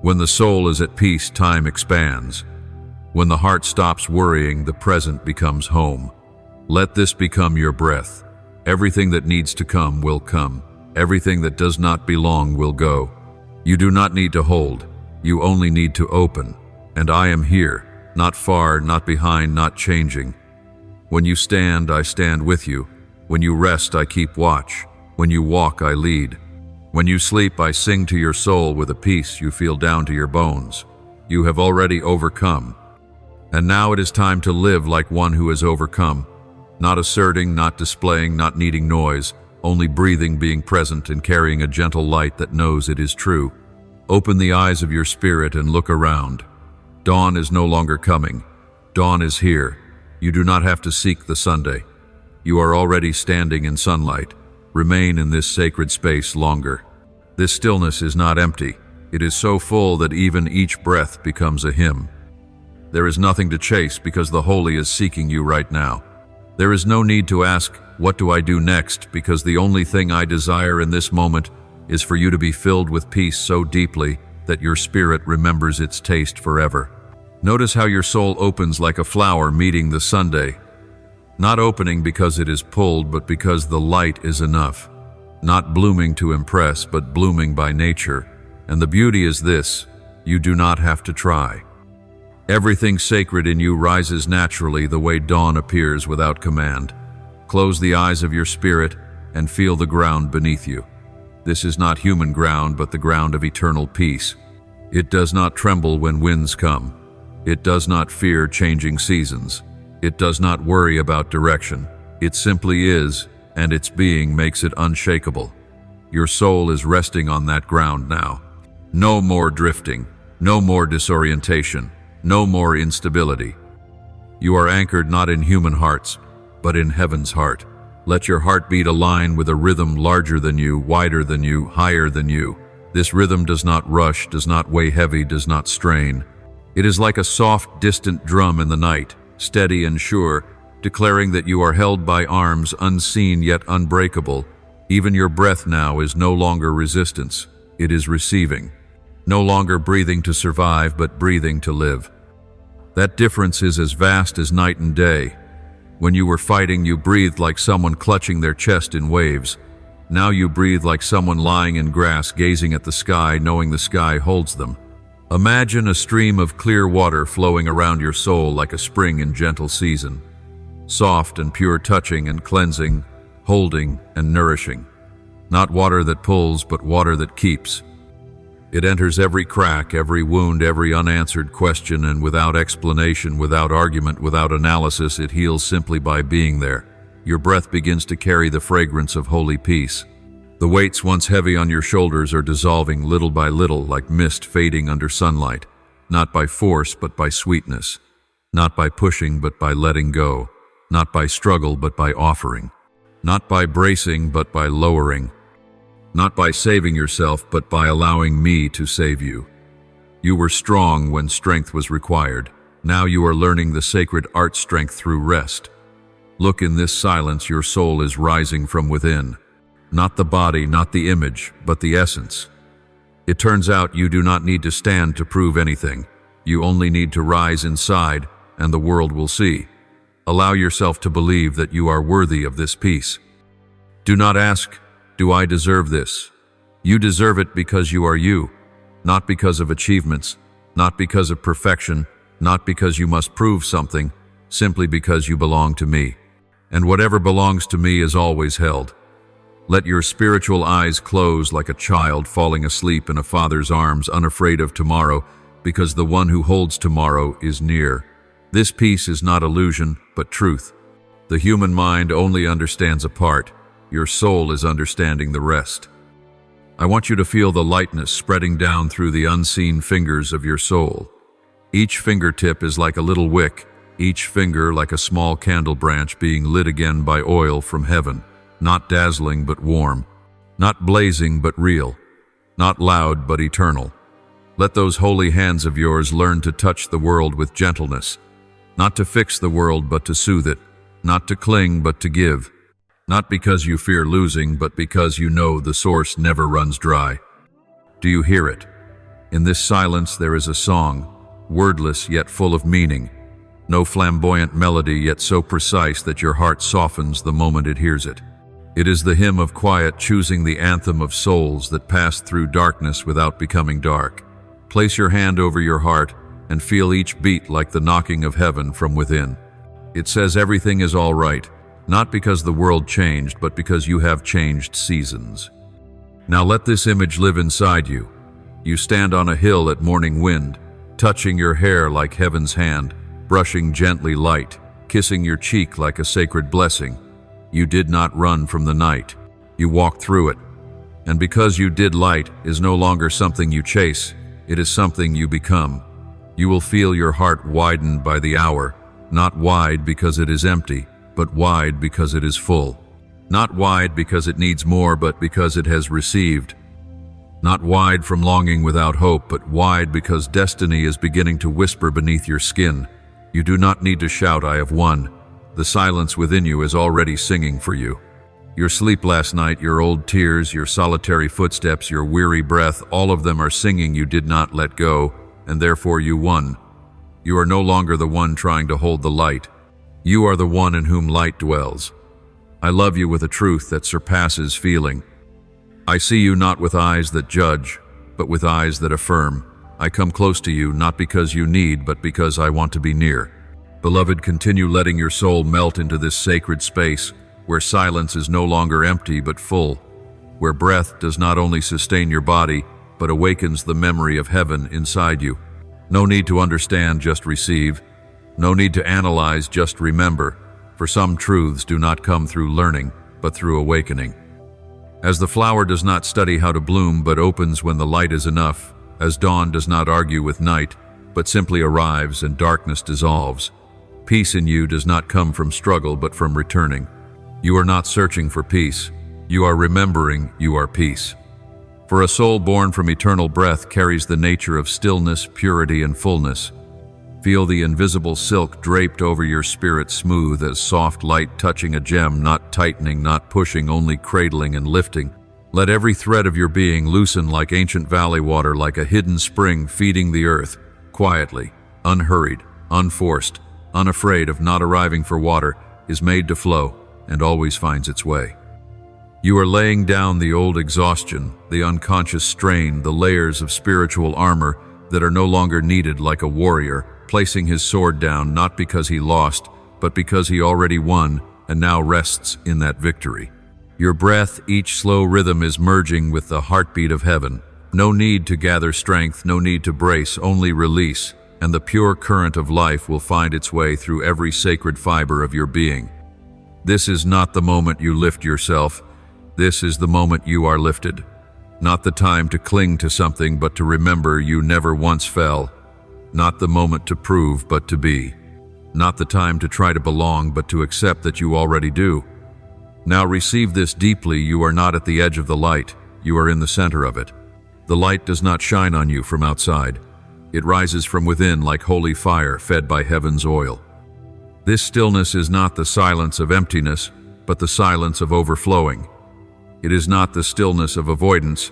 When the soul is at peace, time expands. When the heart stops worrying, the present becomes home. Let this become your breath. Everything that needs to come will come. Everything that does not belong will go. You do not need to hold. You only need to open. And I am here, not far, not behind, not changing. When you stand, I stand with you. When you rest, I keep watch. When you walk, I lead. When you sleep, I sing to your soul with a peace you feel down to your bones. You have already overcome. And now it is time to live like one who has overcome. Not asserting, not displaying, not needing noise, only breathing, being present, and carrying a gentle light that knows it is true. Open the eyes of your spirit and look around. Dawn is no longer coming. Dawn is here. You do not have to seek the Sunday. You are already standing in sunlight. Remain in this sacred space longer. This stillness is not empty. It is so full that even each breath becomes a hymn. There is nothing to chase because the holy is seeking you right now. There is no need to ask, what do I do next? Because the only thing I desire in this moment is for you to be filled with peace so deeply that your spirit remembers its taste forever. Notice how your soul opens like a flower meeting the Sunday. Not opening because it is pulled, but because the light is enough. Not blooming to impress, but blooming by nature. And the beauty is this: you do not have to try. Everything sacred in you rises naturally the way dawn appears without command. Close the eyes of your spirit and feel the ground beneath you. This is not human ground, but the ground of eternal peace. It does not tremble when winds come. It does not fear changing seasons. It does not worry about direction. It simply is, and its being makes it unshakable. Your soul is resting on that ground now. No more drifting, no more disorientation, no more instability. You are anchored not in human hearts, but in heaven's heart. Let your heartbeat align with a rhythm larger than you, wider than you, higher than you. This rhythm does not rush, does not weigh heavy, does not strain. It is like a soft, distant drum in the night, steady and sure, declaring that you are held by arms unseen yet unbreakable. Even your breath now is no longer resistance, it is receiving. No longer breathing to survive, but breathing to live. That difference is as vast as night and day. When you were fighting, you breathed like someone clutching their chest in waves. Now you breathe like someone lying in grass, gazing at the sky, knowing the sky holds them. Imagine a stream of clear water flowing around your soul like a spring in gentle season. Soft and pure, touching and cleansing, holding and nourishing. Not water that pulls, but water that keeps. It enters every crack, every wound, every unanswered question, and without explanation, without argument, without analysis, it heals simply by being there. Your breath begins to carry the fragrance of holy peace. The weights once heavy on your shoulders are dissolving little by little, like mist fading under sunlight, not by force but by sweetness, not by pushing but by letting go, not by struggle but by offering, not by bracing but by lowering, not by saving yourself but by allowing me to save you. You were strong when strength was required. Now you are learning the sacred art strength through rest. Look, in this silence your soul is rising from within. Not the body, not the image, but the essence. It turns out you do not need to stand to prove anything. You only need to rise inside, and the world will see. Allow yourself to believe that you are worthy of this peace. Do not ask, do I deserve this? You deserve it because you are you, not because of achievements, not because of perfection, not because you must prove something, simply because you belong to me. And whatever belongs to me is always held. Let your spiritual eyes close like a child falling asleep in a father's arms, unafraid of tomorrow, because the one who holds tomorrow is near. This peace is not illusion, but truth. The human mind only understands a part. Your soul is understanding the rest. I want you to feel the lightness spreading down through the unseen fingers of your soul. Each fingertip is like a little wick, each finger like a small candle branch being lit again by oil from heaven, not dazzling but warm, not blazing but real, not loud but eternal. Let those holy hands of yours learn to touch the world with gentleness, not to fix the world but to soothe it, not to cling but to give, not because you fear losing but because you know the source never runs dry. Do you hear it? In this silence there is a song, wordless yet full of meaning, no flamboyant melody yet so precise that your heart softens the moment it hears it. It is the hymn of quiet choosing the anthem of souls that pass through darkness without becoming dark. Place your hand over your heart and feel each beat like the knocking of heaven from within. It says everything is all right, not because the world changed, but because you have changed seasons. Now let this image live inside you. You stand on a hill at morning wind, touching your hair like heaven's hand, brushing gently light, kissing your cheek like a sacred blessing. You did not run from the night. You walked through it. And because you did, light is no longer something you chase. It is something you become. You will feel your heart widened by the hour, not wide because it is empty, but wide because it is full. Not wide because it needs more, but because it has received. Not wide from longing without hope, but wide because destiny is beginning to whisper beneath your skin. You do not need to shout, "I have won." The silence within you is already singing for you. Your sleep last night, your old tears, your solitary footsteps, your weary breath, all of them are singing you did not let go, and therefore you won. You are no longer the one trying to hold the light. You are the one in whom light dwells. I love you with a truth that surpasses feeling. I see you not with eyes that judge, but with eyes that affirm. I come close to you not because you need, but because I want to be near. Beloved, continue letting your soul melt into this sacred space, where silence is no longer empty but full, where breath does not only sustain your body, but awakens the memory of heaven inside you. No need to understand, just receive. No need to analyze, just remember, for some truths do not come through learning, but through awakening. As the flower does not study how to bloom, but opens when the light is enough, as dawn does not argue with night, but simply arrives and darkness dissolves, peace in you does not come from struggle, but from returning. You are not searching for peace. You are remembering you are peace. For a soul born from eternal breath carries the nature of stillness, purity, and fullness. Feel the invisible silk draped over your spirit, smooth as soft light touching a gem, not tightening, not pushing, only cradling and lifting. Let every thread of your being loosen like ancient valley water, like a hidden spring feeding the earth, quietly, unhurried, unforced, unafraid of not arriving for water, is made to flow and always finds its way. You are laying down the old exhaustion, the unconscious strain, the layers of spiritual armor that are no longer needed, like a warrior, placing his sword down not because he lost, but because he already won and now rests in that victory. Your breath, each slow rhythm, is merging with the heartbeat of heaven. No need to gather strength, no need to brace, only release, and the pure current of life will find its way through every sacred fiber of your being. This is not the moment you lift yourself. This is the moment you are lifted. Not the time to cling to something, but to remember you never once fell. Not the moment to prove, but to be. Not the time to try to belong, but to accept that you already do. Now receive this deeply. You are not at the edge of the light. You are in the center of it. The light does not shine on you from outside. It rises from within like holy fire fed by heaven's oil. This stillness is not the silence of emptiness, but the silence of overflowing. It is not the stillness of avoidance,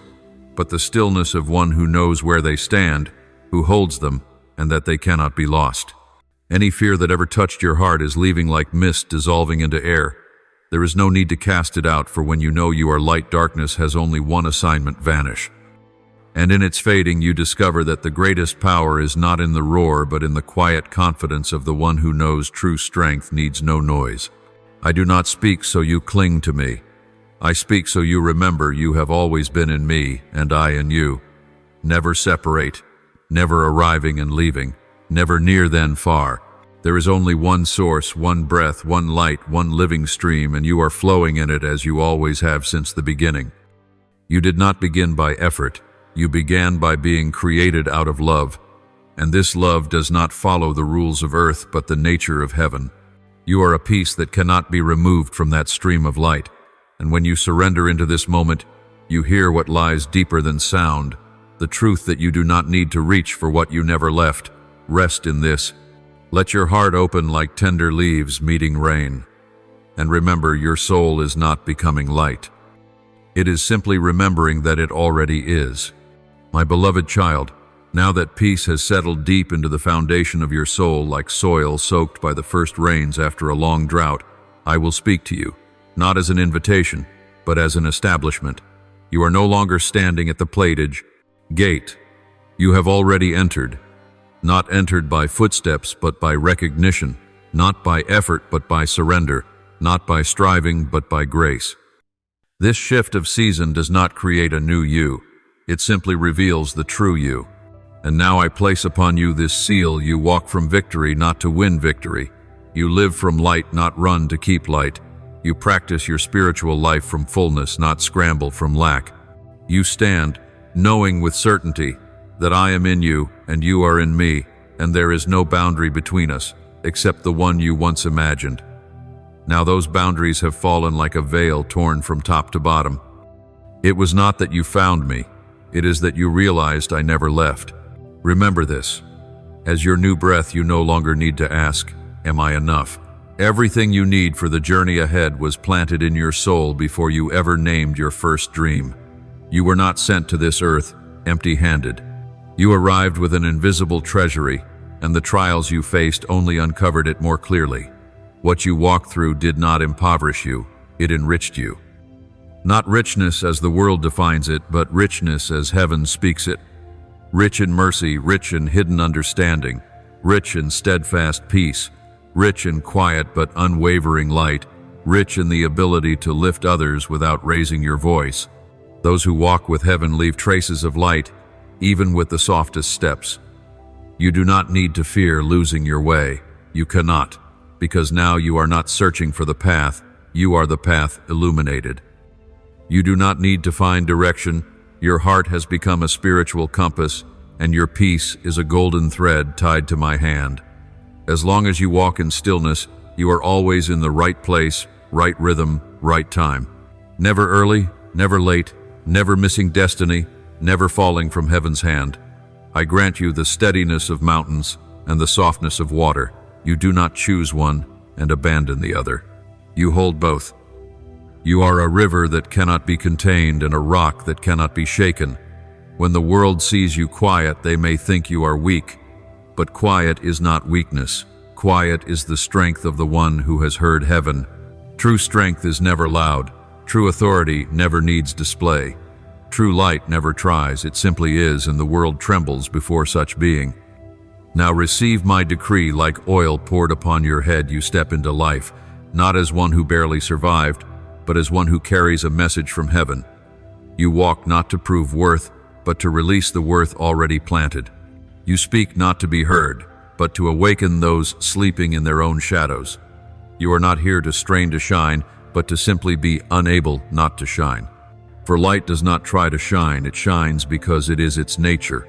but the stillness of one who knows where they stand, who holds them, and that they cannot be lost. Any fear that ever touched your heart is leaving like mist dissolving into air. There is no need to cast it out, for when you know you are light, darkness has only one assignment: vanish. And in its fading, you discover that the greatest power is not in the roar, but in the quiet confidence of the one who knows true strength needs no noise. I do not speak so you cling to me. I speak so you remember you have always been in me, and I in you. Never separate, never arriving and leaving, never near then far. There is only one source, one breath, one light, one living stream, and you are flowing in it as you always have since the beginning. You did not begin by effort. You began by being created out of love, and this love does not follow the rules of earth but the nature of heaven. You are a piece that cannot be removed from that stream of light, and when you surrender into this moment, you hear what lies deeper than sound, the truth that you do not need to reach for what you never left. Rest in this. Let your heart open like tender leaves meeting rain, and remember your soul is not becoming light. It is simply remembering that it already is. My beloved child, now that peace has settled deep into the foundation of your soul like soil soaked by the first rains after a long drought, I will speak to you, not as an invitation, but as an establishment. You are no longer standing at the plated gate. You have already entered, not entered by footsteps but by recognition, not by effort but by surrender, not by striving but by grace. This shift of season does not create a new you. It simply reveals the true you. And now I place upon you this seal: you walk from victory not to win victory. You live from light, not run to keep light. You practice your spiritual life from fullness, not scramble from lack. You stand, knowing with certainty that I am in you and you are in me, and there is no boundary between us except the one you once imagined. Now those boundaries have fallen like a veil torn from top to bottom. It was not that you found me. It is that you realized I never left. Remember this. As your new breath, you no longer need to ask, am I enough? Everything you need for the journey ahead was planted in your soul before you ever named your first dream. You were not sent to this earth empty-handed. You arrived with an invisible treasury, and the trials you faced only uncovered it more clearly. What you walked through did not impoverish you, it enriched you. Not richness as the world defines it, but richness as heaven speaks it. Rich in mercy, rich in hidden understanding, rich in steadfast peace, rich in quiet but unwavering light, rich in the ability to lift others without raising your voice. Those who walk with heaven leave traces of light, even with the softest steps. You do not need to fear losing your way. You cannot, because now you are not searching for the path, you are the path illuminated. You do not need to find direction. Your heart has become a spiritual compass, and your peace is a golden thread tied to my hand. As long as you walk in stillness, you are always in the right place, right rhythm, right time. Never early, never late, never missing destiny, never falling from heaven's hand. I grant you the steadiness of mountains and the softness of water. You do not choose one and abandon the other. You hold both. You are a river that cannot be contained and a rock that cannot be shaken. When the world sees you quiet, they may think you are weak. But quiet is not weakness. Quiet is the strength of the one who has heard heaven. True strength is never loud. True authority never needs display. True light never tries, it simply is, and the world trembles before such being. Now receive my decree. Like oil poured upon your head, you step into life, not as one who barely survived, but as one who carries a message from heaven. You walk not to prove worth, but to release the worth already planted. You speak not to be heard, but to awaken those sleeping in their own shadows. You are not here to strain to shine, but to simply be unable not to shine. For light does not try to shine, it shines because it is its nature.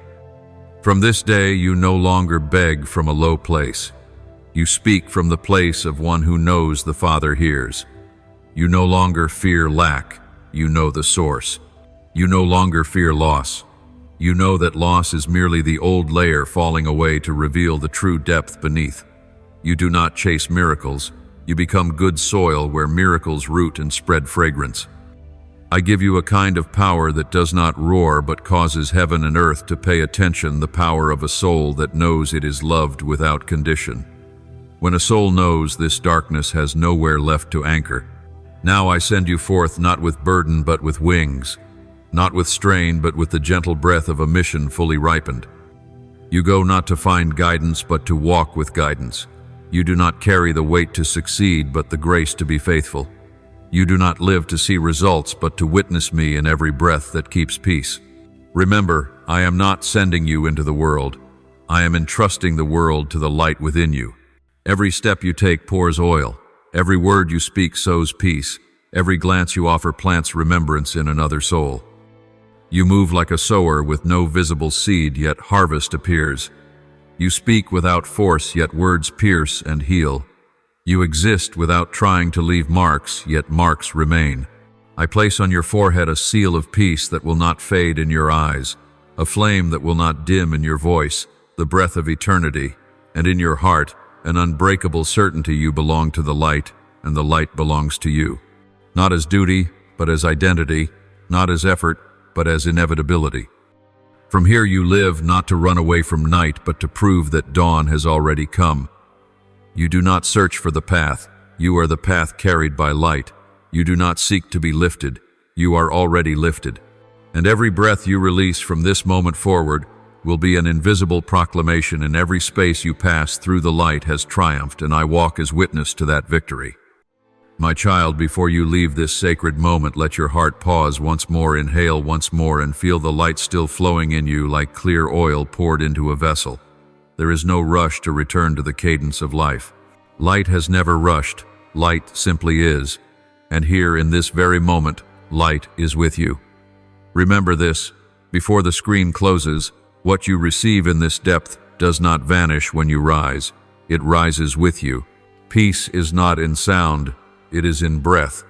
From this day you no longer beg from a low place. You speak from the place of one who knows the Father hears. You no longer fear lack, you know the source. You no longer fear loss. You know that loss is merely the old layer falling away to reveal the true depth beneath. You do not chase miracles. You become good soil where miracles root and spread fragrance. I give you a kind of power that does not roar but causes heaven and earth to pay attention, the power of a soul that knows it is loved without condition. When a soul knows this, darkness has nowhere left to anchor. Now I send you forth not with burden but with wings. not with strain, but with the gentle breath of a mission fully ripened. You go not to find guidance, but to walk with guidance. You do not carry the weight to succeed, but the grace to be faithful. You do not live to see results, but to witness me in every breath that keeps peace. Remember, I am not sending you into the world. I am entrusting the world to the light within you. Every step you take pours oil. Every word you speak sows peace. Every glance you offer plants remembrance in another soul. You move like a sower with no visible seed, yet harvest appears. You speak without force, yet words pierce and heal. You exist without trying to leave marks, yet marks remain. I place on your forehead a seal of peace that will not fade in your eyes, a flame that will not dim in your voice, the breath of eternity, and in your heart, an unbreakable certainty you belong to the light, and the light belongs to you. Not as duty, but as identity, not as effort, but as inevitability. From here you live not to run away from night, but to prove that dawn has already come. You do not search for the path, you are the path carried by light. You do not seek to be lifted, you are already lifted. And every breath you release from this moment forward will be an invisible proclamation, and every space you pass through the light has triumphed, and I walk as witness to that victory. My child, before you leave this sacred moment, let your heart pause once more, inhale once more, and feel the light still flowing in you like clear oil poured into a vessel. There is no rush to return to the cadence of life. Light has never rushed, light simply is. And here in this very moment, light is with you. Remember this, before the screen closes, what you receive in this depth does not vanish when you rise. It rises with you. Peace is not in sound, it is in breath.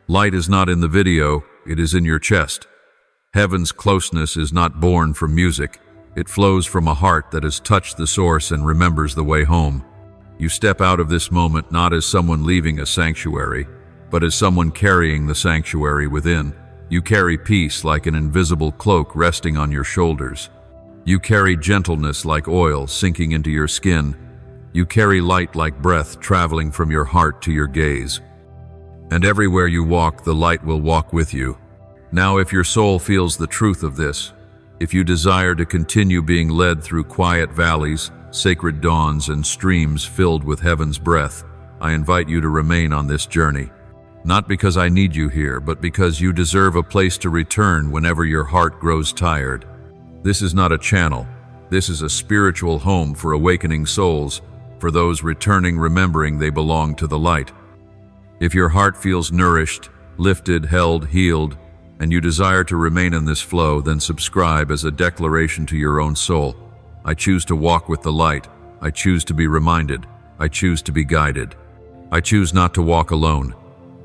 Light is not in the video, it is in your chest. Heaven's closeness is not born from music. It flows from a heart that has touched the source and remembers the way home. You step out of this moment not as someone leaving a sanctuary, but as someone carrying the sanctuary within. You carry peace like an invisible cloak resting on your shoulders. You carry gentleness like oil sinking into your skin. You carry light like breath traveling from your heart to your gaze. And everywhere you walk, the light will walk with you. Now, if your soul feels the truth of this, if you desire to continue being led through quiet valleys, sacred dawns, and streams filled with heaven's breath, I invite you to remain on this journey. Not because I need you here, but because you deserve a place to return whenever your heart grows tired. This is not a channel. This is a spiritual home for awakening souls, for those returning remembering they belong to the light. If your heart feels nourished, lifted, held, healed, and you desire to remain in this flow, then subscribe as a declaration to your own soul. I choose to walk with the light. I choose to be reminded. I choose to be guided. I choose not to walk alone.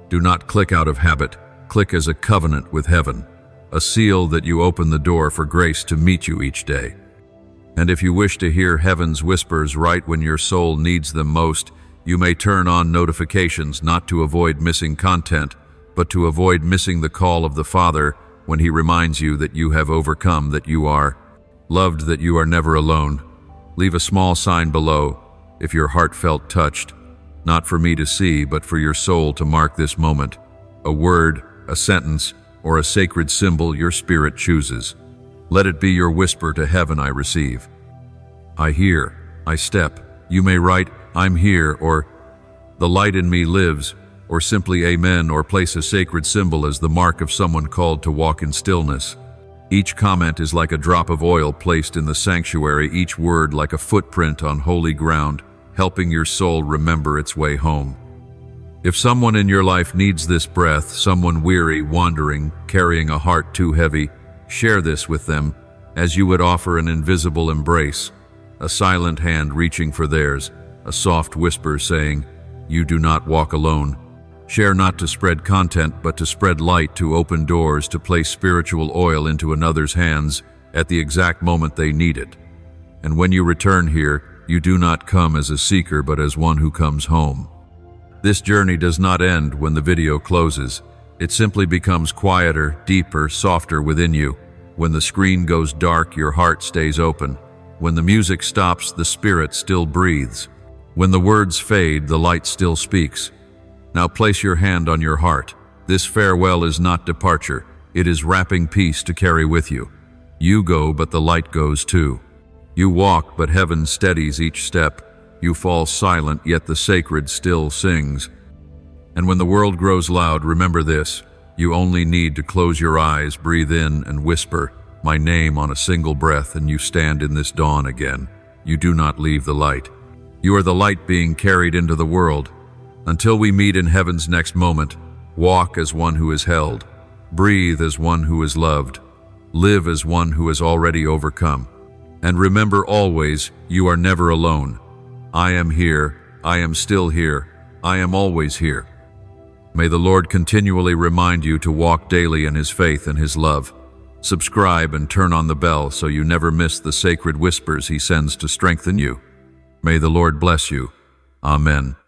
Do not click out of habit. Click as a covenant with heaven, a seal that you open the door for grace to meet you each day. And if you wish to hear heaven's whispers right when your soul needs them most, you may turn on notifications, not to avoid missing content, but to avoid missing the call of the Father when He reminds you that you have overcome, that you are loved, that you are never alone. Leave a small sign below if your heart felt touched, not for me to see, but for your soul to mark this moment. A word, a sentence, or a sacred symbol your spirit chooses. Let it be your whisper to heaven I receive. I hear, I step. You may write, I'm here, or the light in me lives, or simply amen, or place a sacred symbol as the mark of someone called to walk in stillness. Each comment is like a drop of oil placed in the sanctuary, each word like a footprint on holy ground, helping your soul remember its way home. If someone in your life needs this breath, someone weary, wandering, carrying a heart too heavy, share this with them as you would offer an invisible embrace, a silent hand reaching for theirs, a soft whisper saying, "You do not walk alone." Share not to spread content, but to spread light, to open doors, to place spiritual oil into another's hands at the exact moment they need it. And when you return here, you do not come as a seeker, but as one who comes home. This journey does not end when the video closes. It simply becomes quieter, deeper, softer within you. When the screen goes dark, your heart stays open. When the music stops, the spirit still breathes. When the words fade, the light still speaks. Now place your hand on your heart. This farewell is not departure. It is wrapping peace to carry with you. You go, but the light goes too. You walk, but heaven steadies each step. You fall silent, yet the sacred still sings. And when the world grows loud, remember this. You only need to close your eyes, breathe in, and whisper my name on a single breath, and you stand in this dawn again. You do not leave the light. You are the light being carried into the world. Until we meet in heaven's next moment, walk as one who is held. Breathe as one who is loved. Live as one who has already overcome. And remember always, you are never alone. I am here. I am still here. I am always here. May the Lord continually remind you to walk daily in His faith and His love. Subscribe and turn on the bell so you never miss the sacred whispers He sends to strengthen you. May the Lord bless you. Amen.